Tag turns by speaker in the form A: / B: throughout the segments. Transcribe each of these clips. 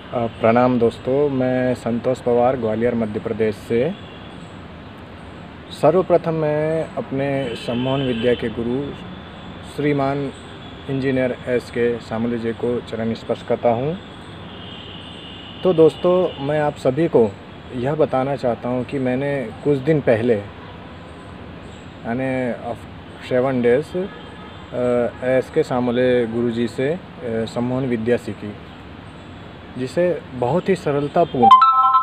A: प्रणाम दोस्तों, मैं संतोष पवार ग्वालियर मध्य प्रदेश से। सर्वप्रथम मैं अपने सम्मोहन विद्या के गुरु श्रीमान इंजीनियर एस.के. शामली जी को चरण स्पर्श करता हूँ। तो दोस्तों, मैं आप सभी को यह बताना चाहता हूँ कि मैंने कुछ दिन पहले यानी 7 डेज़ एस.के. शामले गुरु जी से सम्मोहन विद्या सीखी, जिसे बहुत ही सरलतापूर्ण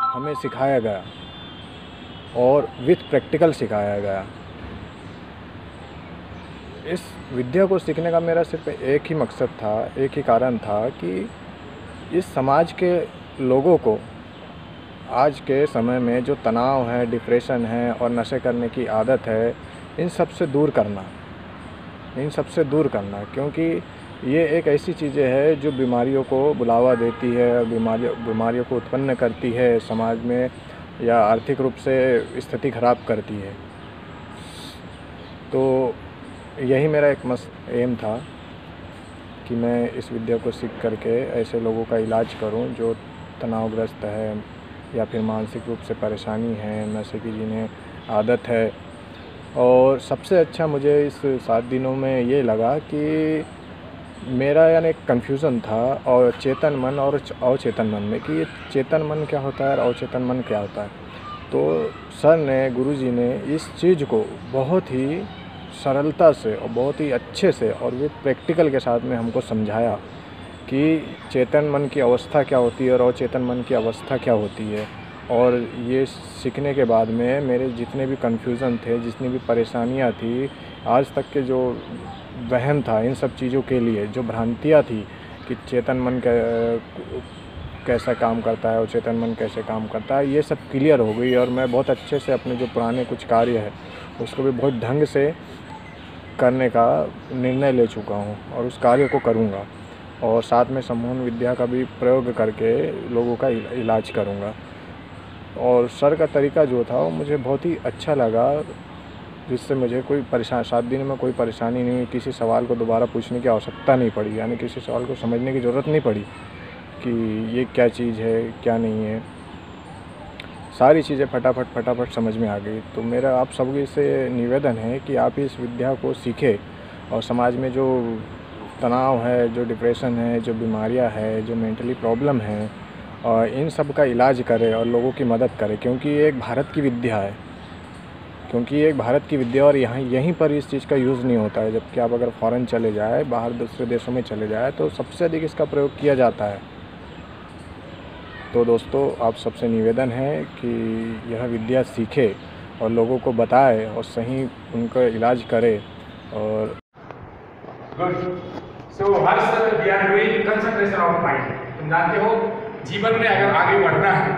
A: हमें सिखाया गया और विथ प्रैक्टिकल सिखाया गया। इस विद्या को सीखने का मेरा सिर्फ एक ही मकसद था, एक ही कारण था कि इस समाज के लोगों को आज के समय में जो तनाव है, डिप्रेशन है और नशे करने की आदत है, इन सब से दूर करना, क्योंकि ये एक ऐसी चीज़ें है जो बीमारियों को बुलावा देती है, बीमारियों को उत्पन्न करती है समाज में, या आर्थिक रूप से स्थिति खराब करती है। तो यही मेरा एक एम था कि मैं इस विद्या को सीख करके ऐसे लोगों का इलाज करूं जो तनावग्रस्त है या फिर मानसिक रूप से परेशानी है, नशे की जिन्हें आदत है। और सबसे अच्छा मुझे इस 7 दिनों में ये लगा कि मेरा यानी एक कन्फ्यूज़न था और चेतन मन और अवचेतन मन में, कि ये चेतन मन क्या होता है और अवचेतन मन क्या होता है। तो सर ने, गुरुजी ने इस चीज़ को बहुत ही सरलता से और बहुत ही अच्छे से और विद प्रैक्टिकल के साथ में हमको समझाया कि चेतन मन की अवस्था क्या होती है और अवचेतन मन की अवस्था क्या होती है। और ये सीखने के बाद में मेरे जितने भी कन्फ्यूज़न थे, जितनी भी परेशानियाँ थी, आज तक के जो वहम था इन सब चीज़ों के लिए, जो भ्रांतियाँ थी कि चेतन मन कैसा काम करता है और चेतन मन कैसे काम करता है, ये सब क्लियर हो गई। और मैं बहुत अच्छे से अपने जो पुराने कुछ कार्य है उसको भी बहुत ढंग से करने का निर्णय ले चुका हूँ और उस कार्य को करूँगा, और साथ में सम्मोहन विद्या का भी प्रयोग करके लोगों का इलाज करूँगा। और सर का तरीका जो था वो मुझे बहुत ही अच्छा लगा, जिससे मुझे कोई 7 दिन में कोई परेशानी नहीं, किसी सवाल को दोबारा पूछने की आवश्यकता नहीं पड़ी, यानी किसी सवाल को समझने की ज़रूरत नहीं पड़ी कि ये क्या चीज़ है क्या नहीं है। सारी चीज़ें फटाफट समझ में आ गई। तो मेरा आप सभी से निवेदन है कि आप इस विद्या को सीखें और समाज में जो तनाव है, जो डिप्रेशन है, जो बीमारियाँ है, जो मेंटली प्रॉब्लम है, और इन सब का इलाज करें और लोगों की मदद करें, क्योंकि ये एक भारत की विद्या है। और यहीं पर इस चीज़ का यूज़ नहीं होता है। जबकि आप अगर फ़ॉरेन चले जाए, बाहर दूसरे देशों में चले जाए, तो सबसे अधिक इसका प्रयोग किया जाता है। तो दोस्तों, आप सबसे निवेदन है कि यह विद्या सीखे और लोगों को बताए और सही उनका इलाज करे। और
B: good. So Harsh, we are doing concentration of mind. तुम जानते हो, जीवन में अगर आगे बढ़ना है,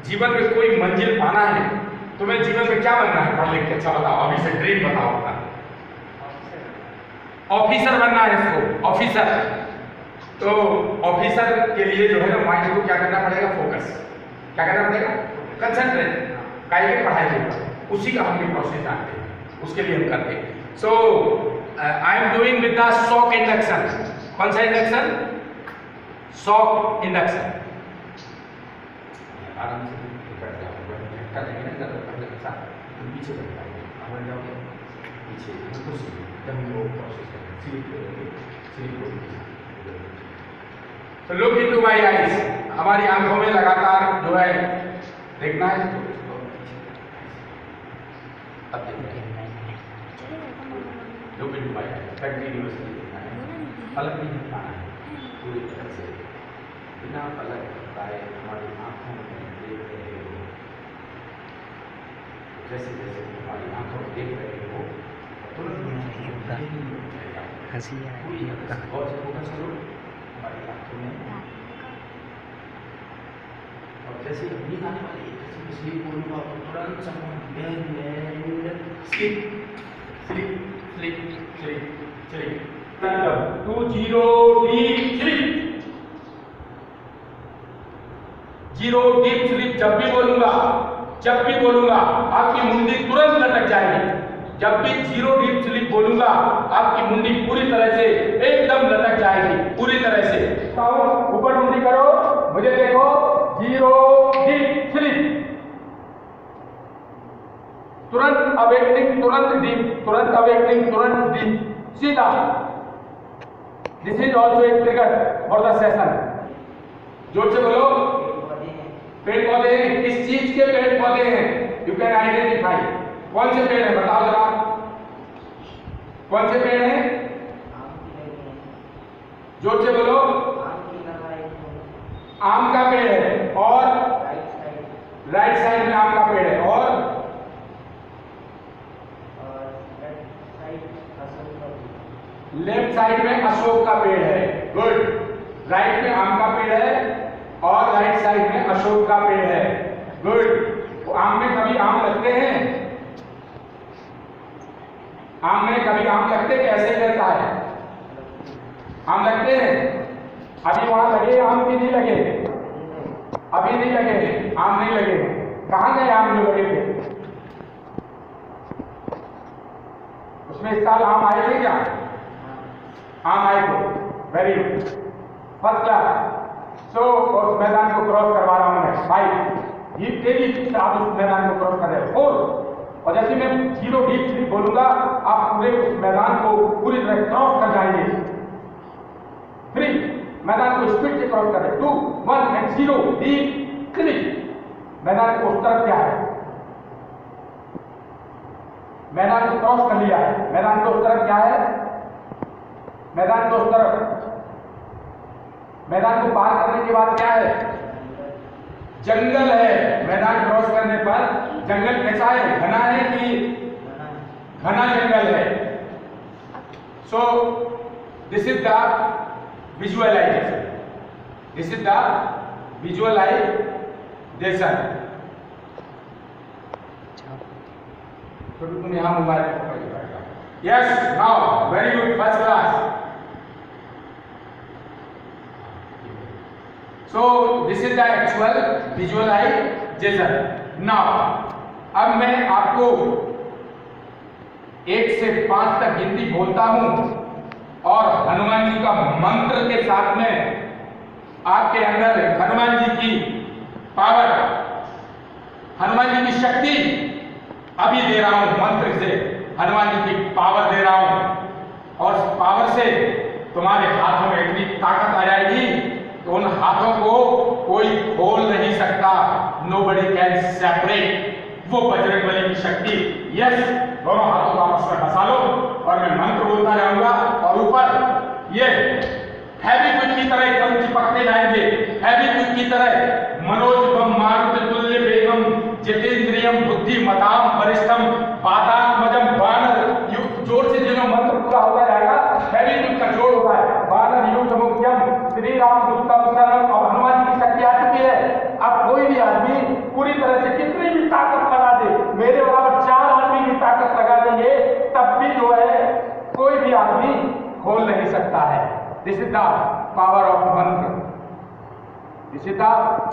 B: जीवन में कोई मंजिल पाना है, तुम्हें जीवन में क्या बनना है? पढ़ लिख के अच्छा बताओ, अभी से ड्रीम बताओ अपना। ऑफिसर बनना है इसको, ऑफिसर। तो ऑफिसर के लिए जो है ना, माइंड को क्या करना पड़ेगा? फोकस। क्या करना पड़ेगा? कंसंट्रेट। काहे पढ़ाई के ऊपर, उसी का हम ये प्रोसेस जानते हैं, उसके लिए हम करते हैं। So I am doing with the shock induction. कौन सा इंडक्शन? Shock induction. आराम से पीछे जाओगे, पीछे तो लुक इनटू माय आईज। हमारी आंखों में लगातार जो है देखना है। अब look into my eyes, continuously देखना है, पलक नहीं हटाना है, पूरी तरह से बिना पलक हटाए हमारी आंखों में देख रहे हो। जैसे जैसे हमारी आंखों में देख रहे हो, तुरंत हंसी बहुत फोकस करो हमारी आंखों में। और जैसे नींद आने वाली है, जैसे स्लीप बोलूँगा तो तुरंत sleep 2 0 deep sleep. 0 deep sleep जब भी बोलूंगा आपकी मुंडी तुरंत लटक जाएगी। जब भी 0 डीप स्लीप बोलूंगा आपकी मुंडी पूरी तरह से एकदम लटक जाएगी, पूरी तरह से। ऊपर मुंडी करो, मुझे देखो, तुरंत डीप, तुरंत अवेकनिंग, तुरंत डीप, सीधा। This is also a trigger for the session. जोर से बोलो। पेड़ पौधे हैं, किस चीज के पेड़ पौधे हैं? You can identify. कौन से पेड़ हैं बताओ जरा, कौन से पेड़ हैं? जोर से बोलो। आम का पेड़ है, और राइट साइड में आम का पेड़ है, और लेफ्ट साइड में अशोक का पेड़ है। गुड। राइट में आम का पेड़ है और राइट साइड में अशोक का पेड़ है। गुड। तो आम में कभी आम लगते हैं? आम में कभी आम लगते हैं? कैसे रहता है? आम लगते हैं? अभी वहां लगे आम की नहीं लगे? अभी नहीं लगे, आम नहीं लगे। कहां गए आम जो लगे थे? उसमें इस साल आम आए थे क्या? आम आए थे। Very good, first class. सो उस मैदान को क्रॉस करवा रहा हूं मैं। 5 ये तेजी से आप उस मैदान को क्रॉस कर रहे हो। 4 और जैसे मैं 0 डीप स्लीप बोलूंगा आप पूरे उस मैदान को पूरी तरह क्रॉस कर जाएंगे। 3 मैदान को स्पीड से क्रॉस कर रहे। 2 1 एंड 0 डीप स्लीप। मैदान को उस तरफ क्या है? मैदान को क्रॉस कर लिया है। मैदान को उस तरफ क्या है? मैदान को उस तरफ, मैदान को पार करने के बाद क्या है? जंगल है। मैदान क्रॉस करने पर जंगल कैसा है? घना है कि घना जंगल है? So this is the visualisation. This is the visualisation. तो तुम यहां मोबाइल पकड़। Yes, now very good, first class. So this is the actual visualization. Now, अब मैं आपको 1 से 5 तक गिनती बोलता हूं और हनुमान जी का मंत्र के साथ में आपके अंदर हनुमान जी की पावर, हनुमान जी की शक्ति अभी दे रहा हूं। मंत्र से हनुमान जी की पावर दे रहा हूं और पावर से तुम्हारे हाथों में इतनी ताकत आ जाएगी तो उन हाथों को कोई खोल नहीं सकता। नोबडी कैन सेपरेट वो बजरंगबली की शक्ति। यस, दोनों हाथों को आपस में फंसा लो और मैं मंत्र बोलता जाऊंगा और ऊपर ये फेविक्विक की तरह एकदम चिपकते जाएंगे। फेविक्विक की तरह मनोजवम मारुततुल्य वेगम जितेंद्रियम बुद्धिमताम वरिष्ठम वातात्मजम वानर। जोर से जो मंत्र पूरा होता जाएगा, फेविक्विक का जोड़ होता है। वानर युद्ध मुख्यम श्री राम दुष्टम शरणम। अब हनुमान जी की शक्ति आ चुकी है। अब कोई भी आदमी पूरी तरह से कितनी भी ताकत लगा दे, मेरे बराबर 4 आदमी भी ताकत लगा देंगे, तब भी जो है कोई भी आदमी खोल नहीं सकता है। This is the power of mantra. This is the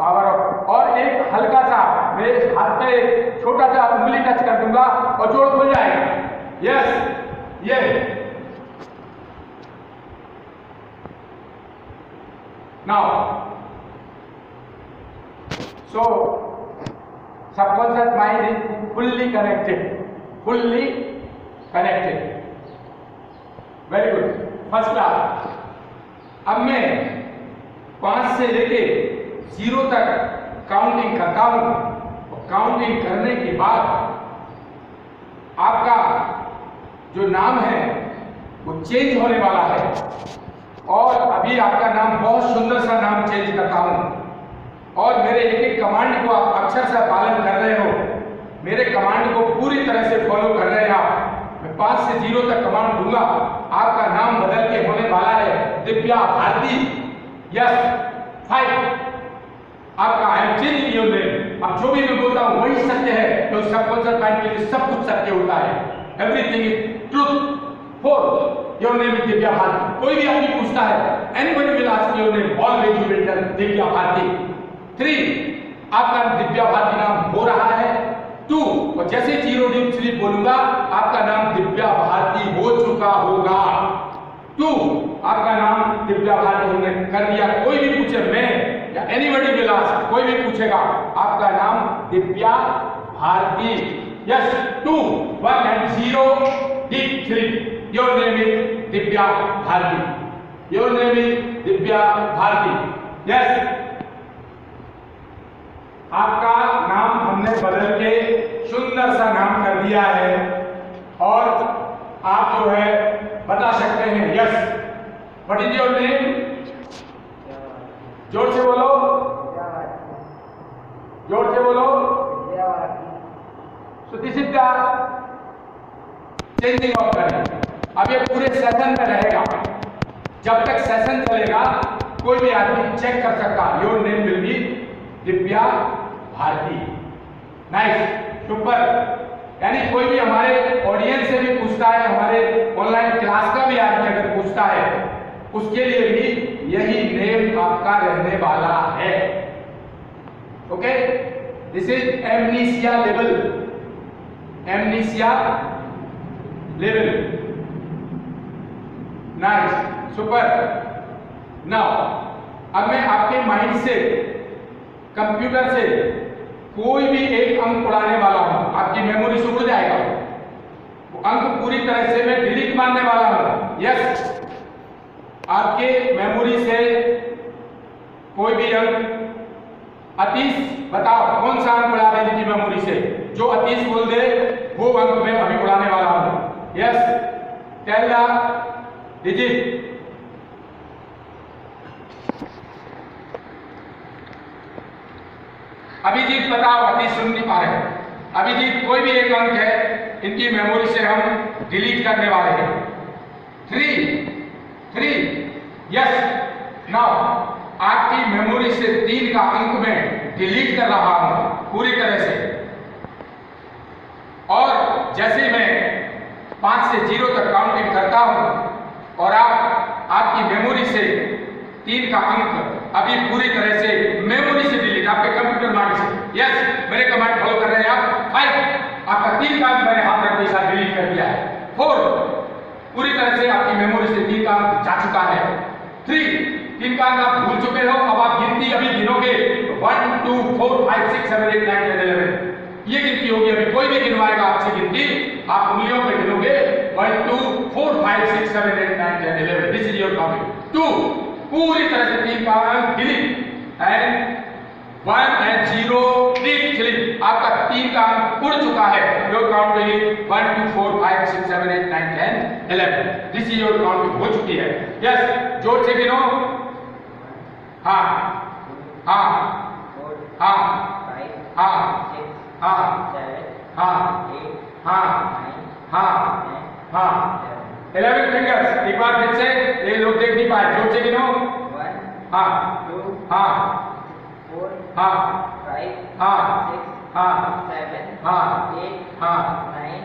B: power of. और एक हल्का सा मेरे हाथ पे छोटा सा उंगली टच कर दूंगा और जोड़ खुल जाएगा। यस, ये now so subconscious mind is fully connected, fully connected. very good, first class. अब मैं 5 से लेके 0 तक काउंटिंग करता हूं और काउंटिंग करने के बाद आपका जो नाम है वो चेंज होने वाला है। और अभी आपका नाम बहुत सुंदर सा नाम चेंज करता हूं और मेरे एक एक कमांड को आप अक्षर से पालन कर रहे हो। मेरे कमांड को पूरी तरह से फॉलो कर रहे हैं आप। मैं 5 से 0 तक कमांड दूंगा, आपका नाम बदल के होने वाला है दिव्या भारती। यस, 5 आपका I am changing your name. अब जो भी मैं बोलता हूं वही सत्य है, तो सबकॉन्शियस माइंड के लिए सब कुछ सत्य होता है। Everything is truth. 4 your name is Divya Bharti. कोई भी आदमी पूछता है, anybody will ask your name, always you will tell Divya Bharti. 3 आपका दिव्या भारती नाम हो रहा है। 2 और जैसे 0 डीप स्लीप बोलूंगा आपका नाम दिव्या भारती हो चुका होगा। 2 आपका नाम दिव्या भारती हमने कर दिया। कोई भी पूछे, मैं या एनीबॉडी विल आस्क, कोई भी पूछेगा आपका नाम Divya Bharti Yes, 2, 1 and 0, deep sleep. Your name is Divya Bharti. Your name is Divya Bharti. Yes. आपका नाम हमने बदल के सुंदर सा नाम कर दिया है और आप जो है बता सकते हैं। Yes, what is your name? जोर से बोलो, जोर से बोलो। सो this is the changing of the name. अब ये पूरे सेशन में रहेगा, जब तक सेशन चलेगा कोई भी आदमी चेक कर सकता। Your name will be Divya Bharti. Nice, super. यानी कोई भी हमारे ऑडियंस से भी पूछता है, हमारे ऑनलाइन क्लास का भी आदमी अगर पूछता है, उसके लिए भी यही नेम आपका रहने वाला है। Okay, this is amnesia level, amnesia level. Nice, super. Now अब मैं आपके माइंड से, कंप्यूटर से कोई भी एक अंक उड़ाने वाला हूं, आपकी मेमोरी से उड़ जाएगा वो अंक, पूरी तरह से मैं डिलीट मारने वाला हूं। यस, आपके मेमोरी से कोई भी अंक, अतीश बताओ कौन सा अंक उड़ा दे इनकी मेमोरी से? जो अतीश बोल दे वो अंक मैं अभी उड़ाने वाला हूं। Yes, tell the digit. Abhijit बताओ, अतीश सुन नहीं पा रहे। अभिजीत कोई भी एक अंक है इनकी मेमोरी से हम डिलीट करने वाले हैं। 3। यस, नाउ आपकी मेमोरी से 3 का अंक मैं डिलीट कर रहा हूं पूरी तरह से। और जैसे मैं 5 से 0 तक काउंटिंग करता हूं और आपकी मेमोरी से 3 का अंक अभी पूरी तरह से मेमोरी से डिलीट, आपके कंप्यूटर माइंड से। यस, मेरे कमांड फॉलो कर रहे हैं आप। 5, आपका 3 का अंक मैंने हाथ रखते के साथ डिलीट कर दिया है। 4, पूरी तरह से आपकी मेमोरी से 3 का अंक जा चुका है। 3 का अंक आप भूल चुके हो। अब आप गिनती अभी गिनोगे 1 2 4 5 6 7 8 9 10 11, ये गिनती होगी। अभी कोई भी गिनवाएगा आपसे गिनती, आप उंगलियों पे गिनोगे 1 2 4 5 6 7 8 9 10 11। This is your counting. 2, पूरी तरह से 3 का अंक delete and 1 and 0 deep sleep. आपका 3 का अंक उड़ चुका है। Your counting 1 2 4 5 6 7 8 9 10 11। This is your counting हो चुकी है। यस, जोर से गिनो। हाँ हाँ हाँ हाँ हाँ हाँ हाँ हाँ 11 फिंगर्स। एक बार फिर से, ये लोग देख नहीं पाए, जोर से गिनो। 1 हाँ 2 हाँ 4 हाँ 5 हाँ 6 हाँ 7 हाँ 8 हाँ 9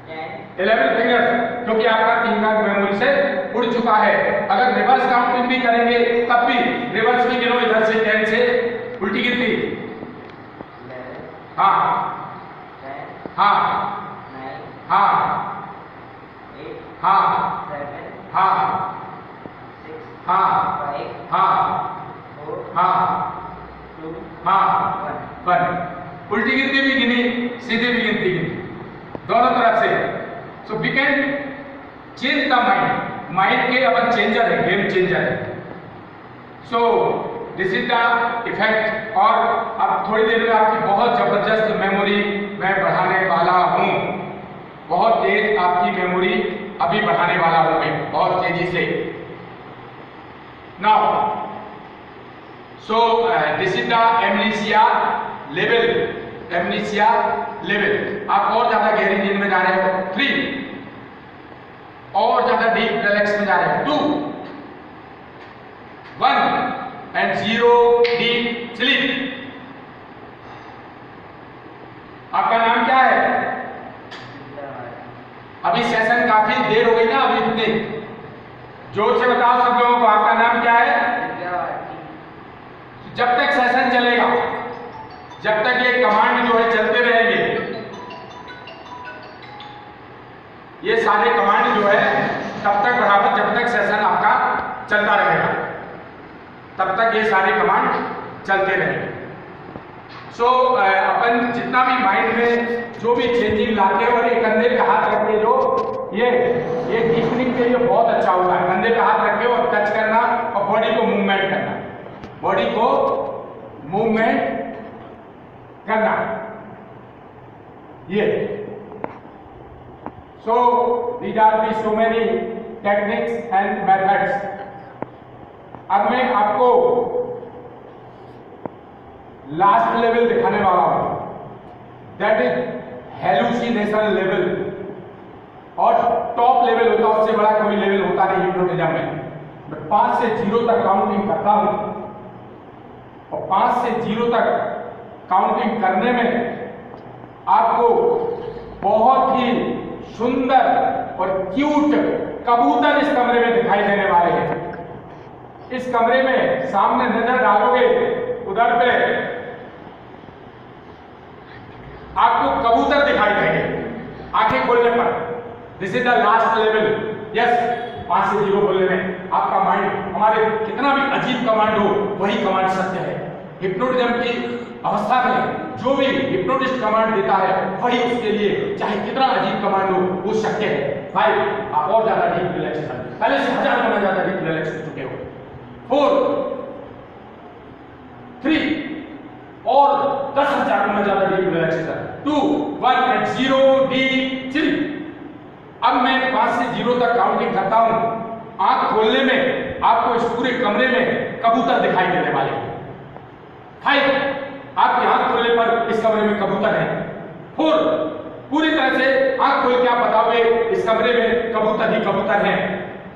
B: 10 11 फिंगर्स, क्योंकि आपका 3 का मेमोरी से उड़ चुका है। अगर रिवर्स काउंटिंग भी करेंगे तब भी रिवर्स भी गिनो, इधर से 10 से उल्टी गिनती। हाँ हाँ हाँ हाँ हाँ हाँ हाँ हाँ 1। उल्टी गिनती भी गिनी, सीधी भी गिनती गिनी, दोनों तरफ से। So we can change the mind. Mind के अपन चेंजर है, गेम चेंजर है। So this is the effect. और अब थोड़ी देर में आपकी बहुत जबरदस्त मेमोरी मैं बढ़ाने वाला हूँ, बहुत तेज आपकी मेमोरी अभी बढ़ाने वाला हूँ मैं, बहुत तेजी से। Now so this is the amnesia level, amnesia level. आप और ज्यादा गहरी नींद में जा रहे हो। 3, और ज्यादा डीप रिलैक्स में जा रहे हो। 2 1 and 0 डीप स्लीप। आपका नाम क्या है? अभी सेशन काफी देर हो गई ना, अभी इतने जोर से बताओ सब लोगों को, आपका नाम क्या है? जब तक सेशन चलेगा, जब तक ये कमांड जो है चलते रहेंगे, ये सारे कमांड जो है तब तक बराबर, जब तक सेशन आपका चलता रहेगा तब तक ये सारे कमांड चलते रहेंगे। सो अपन जितना भी माइंड में जो भी चेंजिंग लाते हैं, और ये कंधे पे हाथ रख के जो ये डीपनिंग के लिए बहुत अच्छा होता है। कंधे पे हाथ रख के और टच करना और बॉडी को मूवमेंट करना, बॉडी को मूवमेंट करना, ये। So these are the so many techniques and methods. अब मैं आपको लास्ट लेवल दिखाने वाला हूं, दैट इज हेलुसिनेशन लेवल। और टॉप लेवल होता है, उससे बड़ा कोई लेवल होता नहीं हिप्नोटिज्म में। मैं 5 से 0 तक काउंटिंग करता हूं, और 5 से 0 तक काउंटिंग करने में आपको बहुत ही सुंदर और क्यूट कबूतर इस कमरे में दिखाई देने वाले हैं। इस कमरे में सामने नजर डालोगे, उधर पे आपको कबूतर दिखाई देंगे आंखें खोलने पर। This is the last level. Yes, 5 से 0 बोलने में आपका माइंड, हमारे कितना भी अजीब कमांड हो, वही कमांड सत्य है। हिप्नोटिज्म की अवस्था में जो भी हिप्नोटिस्ट कमांड देता है, वही उसके लिए चाहे कितना अजीब कमांड हो, वो सत्य है। 5, आप और ज्यादा डीप रिलैक्सेशन, पहले से 1000 गुना ज्यादा डीप रिलैक्स हो चुके हो। 4, 3 और 10,000 गुना ज्यादा डीप रिलैक्सेशन। 2, 1 and 0 deep 3। अब मैं 5 से 0 तक काउंटिंग करता हूं। आंख खोलने में आपको इस पूरे कमरे में कबूतर दिखाई देने वाले हैं। 5, आपकी आंख खोलने पर इस कमरे में कबूतर है। 4, पूरी तरह से आंख खोल के आप बताओगे इस कमरे में कबूतर ही कबूतर हैं।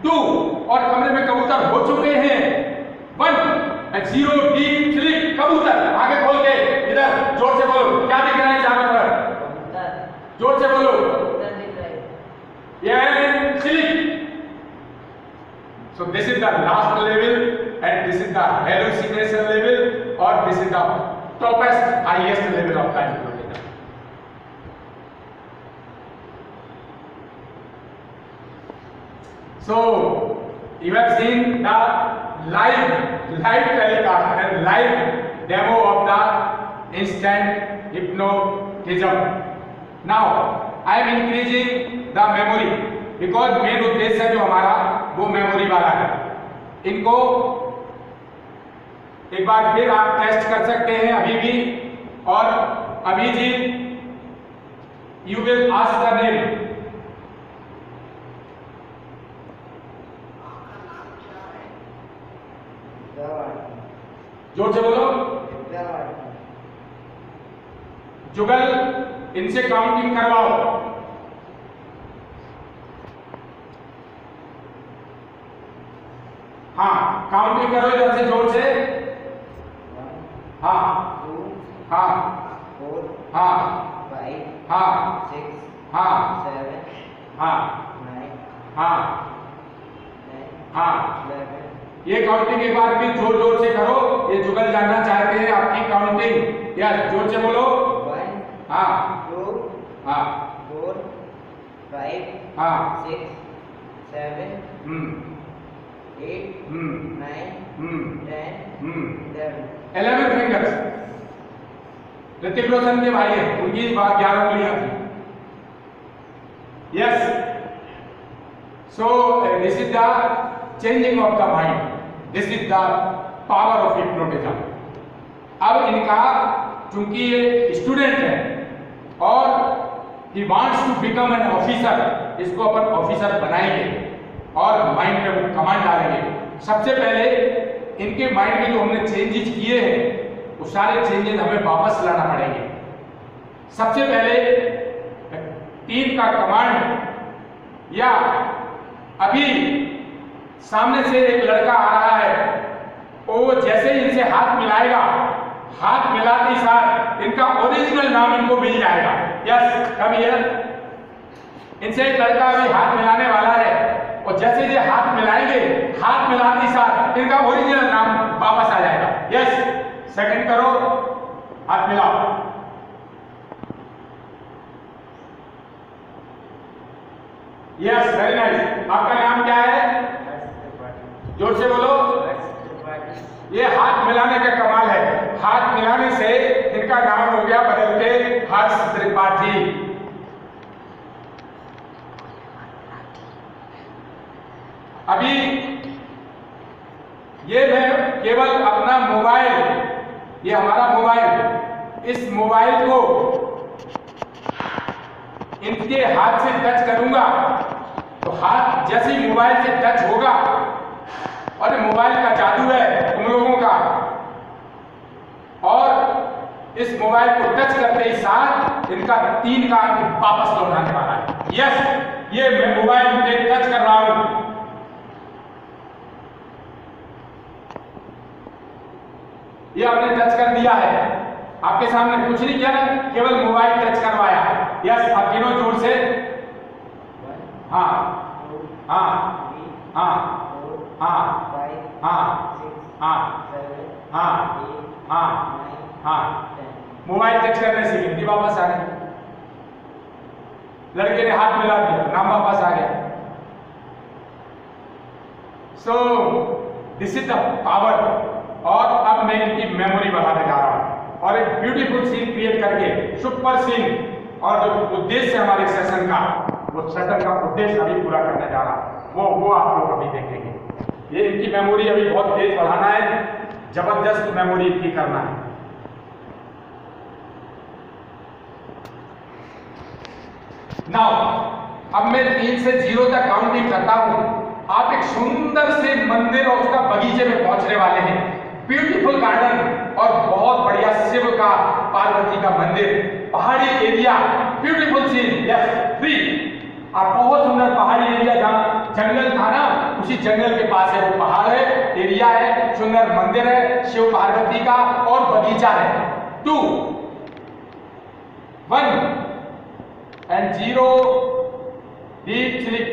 B: 2, और कमरे में कबूतर हो चुके हैं। 1 एंड 0 डीप 3 कबूतर। आगे खोल के इधर जोर से बोलो, क्या दिख रहा है चारों तरफ? जोर से बोलो। So this is the last level and this is the hallucination level, or this is the topest highest level of the hypnotism. So you have seen the live telecast and live demo of the instant hypnotism. Now I am increasing the memory because main उद्देश्य जो हमारा वो memory वाला है। इनको एक बार फिर आप टेस्ट कर सकते हैं अभी भी। और Abhijit, you will ask the name. जोर से बोलो। जुगल, इनसे काउंटिंग करवाओ। हाँ, काउंटिंग करो इधर से जोर से। हाँ
C: 2
B: हाँ
C: 4
B: हाँ
C: 5
B: हाँ
C: 6
B: हाँ
C: 7
B: हाँ
C: 9
B: हाँ
C: 10
B: हाँ
C: 11।
B: ये काउंटिंग एक बार भी जोर जोर से करो। ये जुगल जानना चाहते हैं आपकी काउंटिंग। यस, जोर से बोलो।
C: 1
B: हाँ
C: 2
B: हाँ
C: 4 5
B: हाँ
C: 6 7 8 9 10 11।
B: 11 फिंगर्स। ऋतिक रोशन के भाई हैं, उनकी 11 उंगलियां थी। Yes, so this is the changing of the mind, this is the power of hypnotism. अब इनका, चूंकि ये स्टूडेंट है और ही wants to become an officer, इसको अपन ऑफिसर बनाएंगे और माइंड में वो कमांड डालेंगे। सबसे पहले इनके माइंड में जो हमने चेंजेस किए हैं, वो सारे चेंजेस हमें वापस लाना पड़ेंगे। सबसे पहले 3 का कमांड, या अभी सामने से एक लड़का आ रहा है, वो जैसे ही इनसे हाथ मिलाएगा, हाथ मिलाते ही साथ इनका ओरिजिनल नाम इनको मिल जाएगा। Yes, come here. इनसे एक लड़का अभी हाथ मिलाने वाला है, और जैसे ये हाथ मिलाएंगे, हाथ मिलाते ही साथ इनका ओरिजिनल नाम वापस आ जाएगा। यस, सेकंड करो, हाथ मिलाओ। Yes, very nice. आपका नाम क्या है? जोर से बोलो। ये हाथ मिलाने का कमाल है। हाथ मिलाने से इनका नाम अभी ये मैं केवल अपना मोबाइल, ये हमारा मोबाइल, इस मोबाइल को इनके हाथ से टच करूंगा तो हाथ जैसे ही मोबाइल से टच होगा, और मोबाइल का जादू है तुम लोगों का, और इस मोबाइल को टच करते ही साथ इनका 3 का अंक वापस लौटाने वाला है। यस, ये मैं मोबाइल में टच कर रहा हूं, ये आपने टच कर दिया है, आपके सामने कुछ नहीं किया ना, केवल मोबाइल टच करवाया। यस, आप गिनो जोर से। हाँ हाँ हाँ हाँ हाँ हाँ हाँ हाँ हाँ, मोबाइल टच करने से हिंदी वापस आ गई, लड़के ने हाथ मिला दिया, नाम वापस आ गया। सो दिस इज द पावर। और अब मैं इनकी मेमोरी बढ़ाने जा रहा हूं और एक ब्यूटीफुल सीन क्रिएट करके, सुपर सीन, और जो उद्देश्य हमारे सेशन का, वो सेशन का उद्देश्य अभी पूरा करने जा रहा हूं, वो आप लोग अभी देखेंगे। ये इनकी मेमोरी अभी बहुत तेज बढ़ाना है, जबरदस्त मेमोरी इनकी करना है। नाउ अब मैं 3 से 0 तक काउंटिंग करता हूं, आप एक सुंदर से मंदिर और उसका बगीचे में पहुंचने वाले हैं। ब्यूटीफुल गार्डन और बहुत बढ़िया शिव का, पार्वती का मंदिर, पहाड़ी एरिया, ब्यूटीफुल सीन। यस, 3। आप बहुत सुंदर पहाड़ी एरिया, जहाँ जंगल था ना, उसी जंगल के पास है, वो पहाड़ है, एरिया है, सुंदर मंदिर है शिव पार्वती का, और बगीचा है। 2, 1 and 0, deep sleep।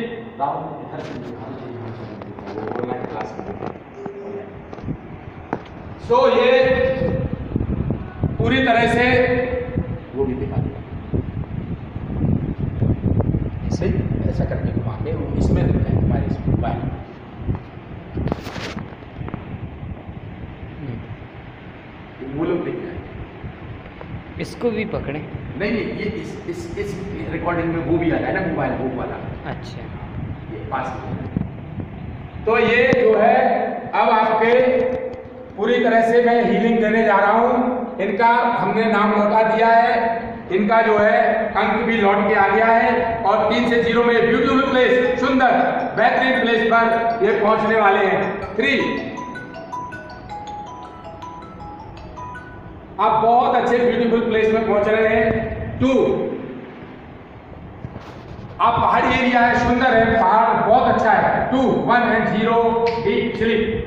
B: सो ये पूरी तरह से वो भी दिखा दिया, ऐसे ऐसा करके घुमा के वो इसमें दिखा है हमारे इस मोबाइल में। वो लोग दिख जाए,
D: इसको भी पकड़े।
B: नहीं नहीं, ये इस रिकॉर्डिंग में वो भी आ जाए ना, मोबाइल वो वाला।
D: अच्छा,
B: ये पास। तो ये जो है अब आपके पूरी तरह से मैं हीलिंग देने जा रहा हूं। इनका हमने नाम लौटा दिया है, इनका जो है अंक भी लौट के आ गया है, और 3 से 0 में ब्यूटीफुल प्लेस, सुंदर बेहतरीन प्लेस पर ये पहुंचने वाले हैं। 3, आप बहुत अच्छे ब्यूटीफुल प्लेस में पहुंच रहे हैं। 2, आप पहाड़ी एरिया है, सुंदर है, पहाड़ बहुत अच्छा है। 2, 1 and 0, डीप स्लीप।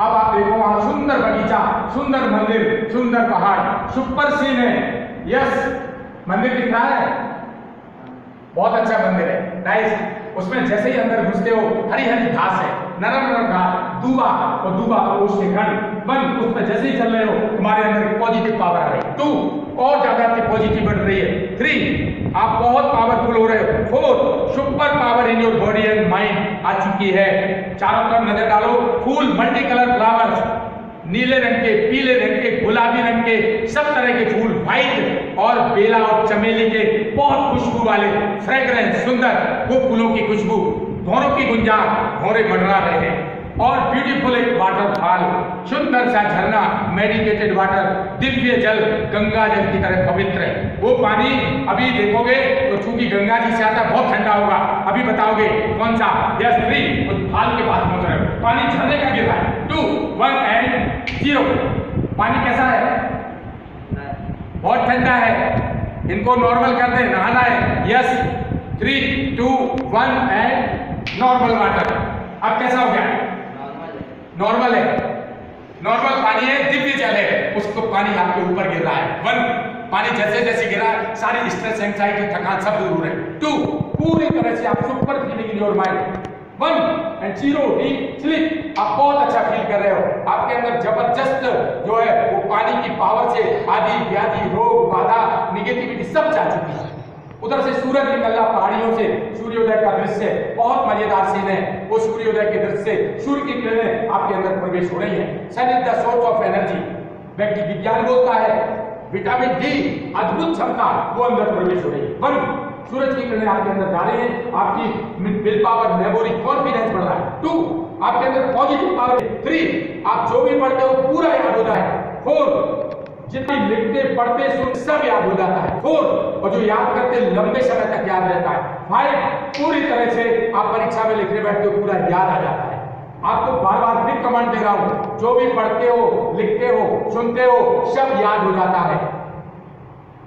B: अब आप देखो वहां सुंदर बगीचा, सुंदर मंदिर, सुंदर पहाड़, सुपर सीन है। यस, मंदिर दिख रहा है, बहुत अच्छा मंदिर है, नाइस। उसमें जैसे ही अंदर घुसते हो, हरी हरी घास है, नरम नरम घास, दूबा और दूबा उसके घन वन, उसमें जैसे ही चल रहे हो तुम्हारे अंदर पॉजिटिव पावर आ रही है। 2, और ज्यादा आपकी पॉजिटिव बढ़ रही है। 3, आप बहुत पावरफुल हो रहे हो। 4, super power in your body and mind आ चुकी है। चारों तरफ नजर डालो, फूल, मल्टी कलर फ्लावर्स, नीले रंग के, पीले रंग के, गुलाबी रंग के, सब तरह के फूल, व्हाइट और बेला और चमेली के, बहुत खुशबू वाले, फ्रेग्रेंस, सुंदर वो फूलों की खुशबू, भौरों की गुंजार, भौरे मंडरा रहे हैं। और ब्यूटीफुल एक वाटरफॉल, सुंदर सा झरना, मेडिकेटेड वाटर, दिव्य जल, गंगा जल की तरह पवित्र है। वो पानी अभी देखोगे तो चूंकि गंगा जी से आता बहुत ठंडा होगा, अभी बताओगे कौन सा। यस, 3, उस फाल के पास पहुंच रहे हो, पानी झरने का गिर रहा है। 2, 1 and 0। पानी कैसा है? बहुत ठंडा है, इनको नॉर्मल कर दे, नहाना है। Yes, 3, 2, 1 and normal water. अब कैसा हो गया? नॉर्मल है, नॉर्मल पानी है, दिव्य जल है, उसको पानी आपके ऊपर गिर रहा है। 1, पानी जैसे जैसे गिरा, सारी स्ट्रेस, एंजाइटी, थकान सब दूर है। 2, पूरी तरह से आप super feeling in your mind. 1 and 0, deep sleep. आप बहुत अच्छा फील कर रहे हो, आपके अंदर जबरदस्त जो है वो पानी की पावर से आदि व्याधि, रोग, बाधा, निगेटिविटी सब जा चुकी है। उधर से सूरज निकल रहा पहाड़ियों से, सूर्योदय का दृश्य बहुत मजेदार सीन है। वो सूर्योदय के दृश्य से सूर्य की किरणें आपके अंदर प्रवेश हो रही है। Sun is the source of energy, व्यक्ति विज्ञान बोलता है। विटामिन डी, अद्भुत क्षमता, वो अंदर प्रवेश हो रही है। 1, सूरज की किरणें आपके अंदर जा रही हैं, आपकी विल पावर, मेमोरी, कॉन्फिडेंस बढ़ रहा है। 2 आपके अंदर पॉजिटिव पावर। 3 आप जो भी पढ़ते हो पूरा याद होता है। 4 जितनी लिखते पढ़ते सुनते सब याद हो जाता है। 4 और जो याद करते लंबे समय तक याद रहता है। 5 पूरी तरह से आप परीक्षा में लिखने बैठते हो पूरा याद आ जाता है। आपको बार बार फिर कमांड दे रहा हूं, जो भी पढ़ते हो, लिखते हो, सुनते हो, सब याद हो जाता है।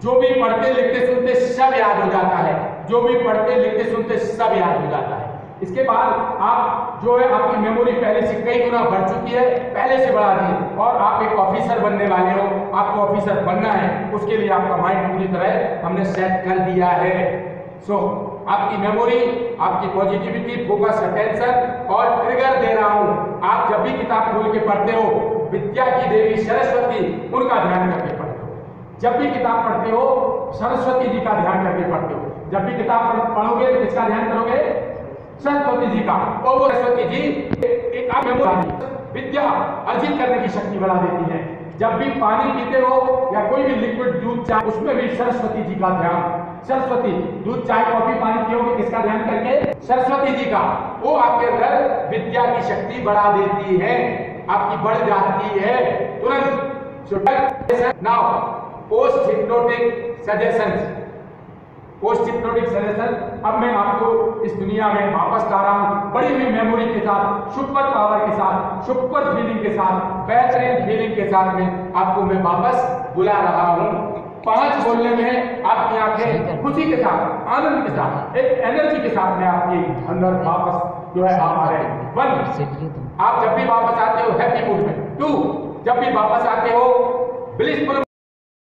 B: जो भी पढ़ते लिखते सुनते सब याद हो जाता है। जो भी पढ़ते लिखते सुनते सब याद हो जाता है। इसके बाद आप जो है आपकी मेमोरी पहले से कई गुना बढ़ चुकी है, पहले से बढ़ा दी, और आप एक ऑफिसर बनने वाले हो। आपको ऑफिसर बनना है, उसके लिए आपका माइंड पूरी तरह हमने सेट कर दिया है। सो आपकी मेमोरी, आपकी पॉजिटिविटी, फोकस, अटेंशन और ट्रिगर दे रहा हूं। आप जब भी किताब खोल के पढ़ते हो, विद्या की देवी सरस्वती, उनका ध्यान करके पढ़ते हो। जब भी किताब पढ़ते हो, सरस्वती जी का ध्यान करके पढ़ते हो। जब भी किताब पढ़ोगे तो किसका ध्यान करोगे? सरस्वती जी का। और वो सरस्वती जी एक आप मेमोरी, विद्या अर्जित करने की शक्ति बढ़ा देती है। जब भी पानी पीते हो या कोई भी लिक्विड दूध चाय, उसमें भी सरस्वती जी का ध्यान। सरस्वती, दूध चाय कॉफी पानी पियोगे किसका ध्यान करके? सरस्वती जी का। वो आपके अंदर विद्या की शक्ति बढ़ा देती है, आपकी बढ़ जाती है तुरंत। Now post hypnotic suggestions. Post hypnotic suggestion, अब मैं आपको इस दुनिया में वापस ला रहा हूं, बड़ी हुई मेमोरी के साथ, सुपर पावर के साथ, सुपर फीलिंग के साथ, बेहतरीन फीलिंग के साथ में आपको मैं वापस बुला रहा हूं। 5 बोलने में आपकी आंखें खुशी के साथ, आनंद के साथ, एक एनर्जी के साथ में आपकी अंदर वापस जो है आ रहे हैं। 1 आप जब भी वापस आते हो हैप्पी मूड में। 2 जब भी वापस आते हो ब्लिसफुल